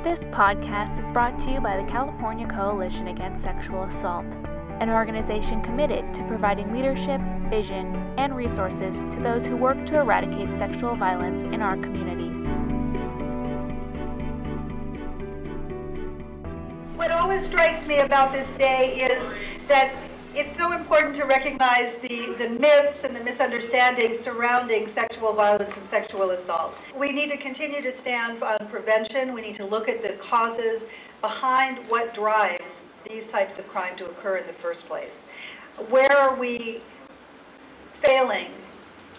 This podcast is brought to you by the California Coalition Against Sexual Assault, an organization committed to providing leadership, vision, and resources to those who work to eradicate sexual violence in our communities. What always strikes me about this day is that it's so important to recognize the myths and the misunderstandings surrounding sexual violence and sexual assault. We need to continue to stand on prevention. We need to look at the causes behind what drives these types of crime to occur in the first place. Where are we failing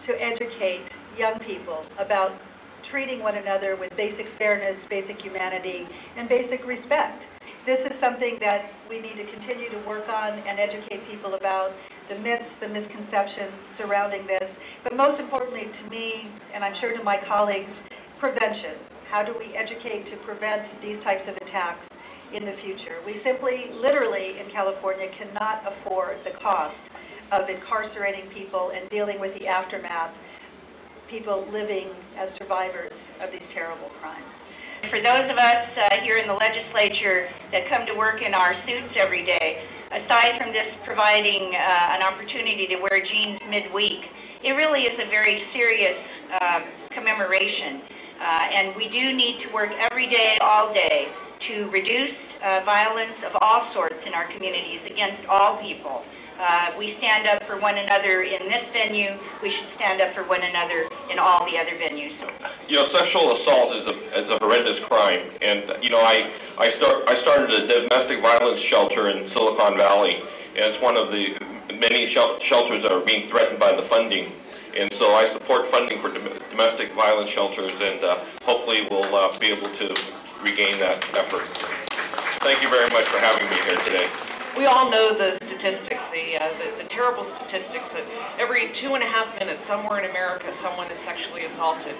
to educate young people about treating one another with basic fairness, basic humanity, and basic respect? This is something that we need to continue to work on and educate people about, the myths, the misconceptions surrounding this. But most importantly to me, and I'm sure to my colleagues, prevention. How do we educate to prevent these types of attacks in the future? We simply, literally in California, cannot afford the cost of incarcerating people and dealing with the aftermath, people living as survivors of these terrible crimes. For those of us here in the legislature that come to work in our suits every day, aside from this providing an opportunity to wear jeans midweek, it really is a very serious commemoration. And we do need to work every day, all day, to reduce violence of all sorts in our communities against all people. We stand up for one another in this venue. We should stand up for one another in all the other venues. You know, sexual assault is a horrendous crime, and you know, I started a domestic violence shelter in Silicon Valley, and it's one of the many shelters that are being threatened by the funding. And so I support funding for domestic violence shelters, and hopefully we'll be able to regain that effort. Thank you very much for having me here today. We all know the statistics, the terrible statistics that every 2.5 minutes somewhere in America someone is sexually assaulted.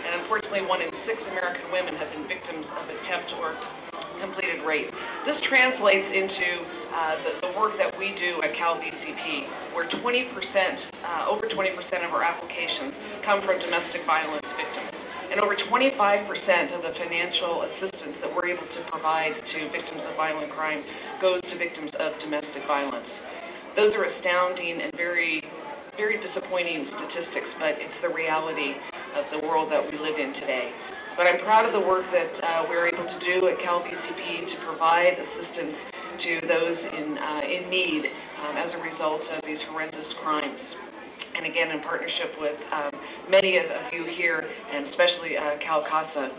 And unfortunately 1 in 6 American women have been victims of attempt or completed rape. This translates into the work that we do at Cal VCP, where 20%, over 20% of our applications come from domestic violence victims. And over 25% of the financial assistance that we're able to provide to victims of violent crime goes to victims of domestic violence. Those are astounding and very, very disappointing statistics, but it's the reality of the world that we live in today. But I'm proud of the work that we're able to do at Cal VCP to provide assistance to those in need as a result of these horrendous crimes. And again, in partnership with many of you here, and especially Cal CASA,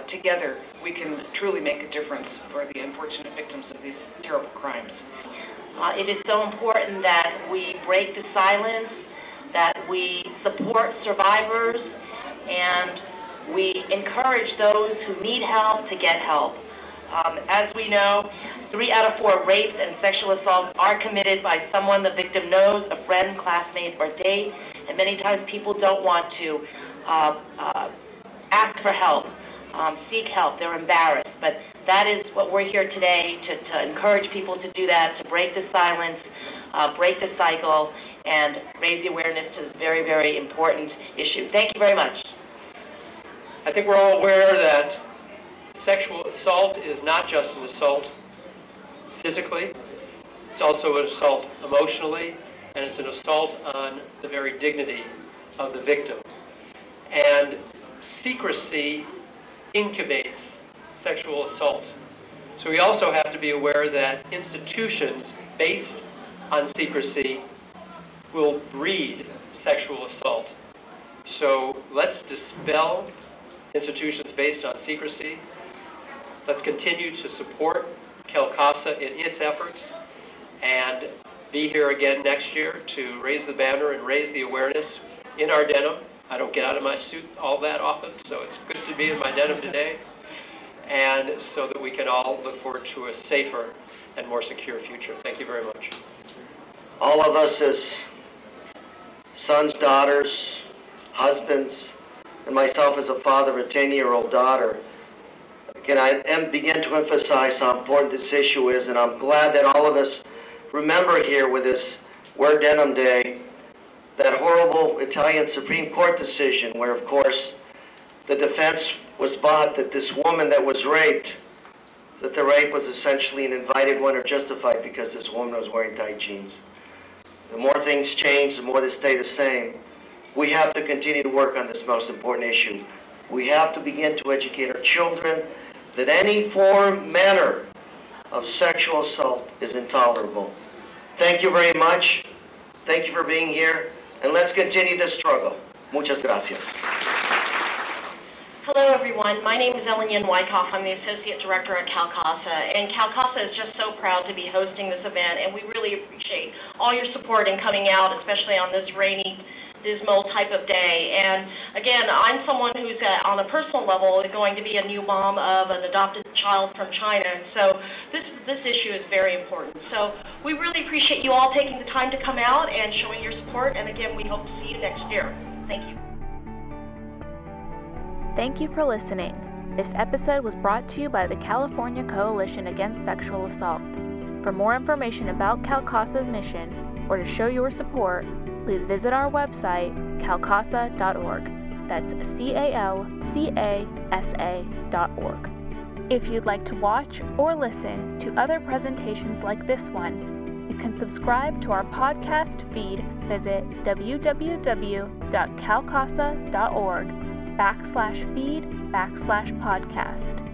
together we can truly make a difference for the unfortunate victims of these terrible crimes. It is so important that we break the silence, that we support survivors, and we encourage those who need help to get help. As we know, 3 out of 4 rapes and sexual assaults are committed by someone the victim knows, a friend, classmate, or date, and many times people don't want to ask for help, seek help. They're embarrassed, but that is what we're here today to encourage people to do that, to break the silence, break the cycle, and raise the awareness to this very, very important issue. Thank you very much. I think we're all aware that sexual assault is not just an assault physically, it's also an assault emotionally, and it's an assault on the very dignity of the victim. And secrecy incubates sexual assault. So we also have to be aware that institutions based on secrecy will breed sexual assault. So let's dispel institutions based on secrecy. Let's continue to support Cal CASA in its efforts and be here again next year to raise the banner and raise the awareness in our denim. I don't get out of my suit all that often, so it's good to be in my denim today, and so that we can all look forward to a safer and more secure future. Thank you very much. All of us as sons, daughters, husbands, and myself as a father of a 10-year-old daughter, can I begin to emphasize how important this issue is, and I'm glad that all of us remember here with this Wear Denim Day that horrible Italian Supreme Court decision where, of course, the defense was bought that this woman that was raped, that the rape was essentially an invited one or justified because this woman was wearing tight jeans. The more things change, the more they stay the same. We have to continue to work on this most important issue. We have to begin to educate our children that any form, manner of sexual assault is intolerable. Thank you very much. Thank you for being here. And let's continue this struggle. Muchas gracias. Hello everyone, my name is Ellen Yin Wyckoff. I'm the Associate Director at CalCASA, and CalCASA is just so proud to be hosting this event, and we really appreciate all your support in coming out, especially on this rainy, dismal type of day. And again, I'm someone who's on a personal level going to be a new mom of an adopted child from China, and so this issue is very important. So we really appreciate you all taking the time to come out and showing your support, and again, we hope to see you next year. Thank you. Thank you for listening. This episode was brought to you by the California Coalition Against Sexual Assault. For more information about CalCASA's mission or to show your support, please visit our website, calcasa.org. That's CalCasa.org. If you'd like to watch or listen to other presentations like this one, you can subscribe to our podcast feed. Visit www.calcasa.org/feed/podcast.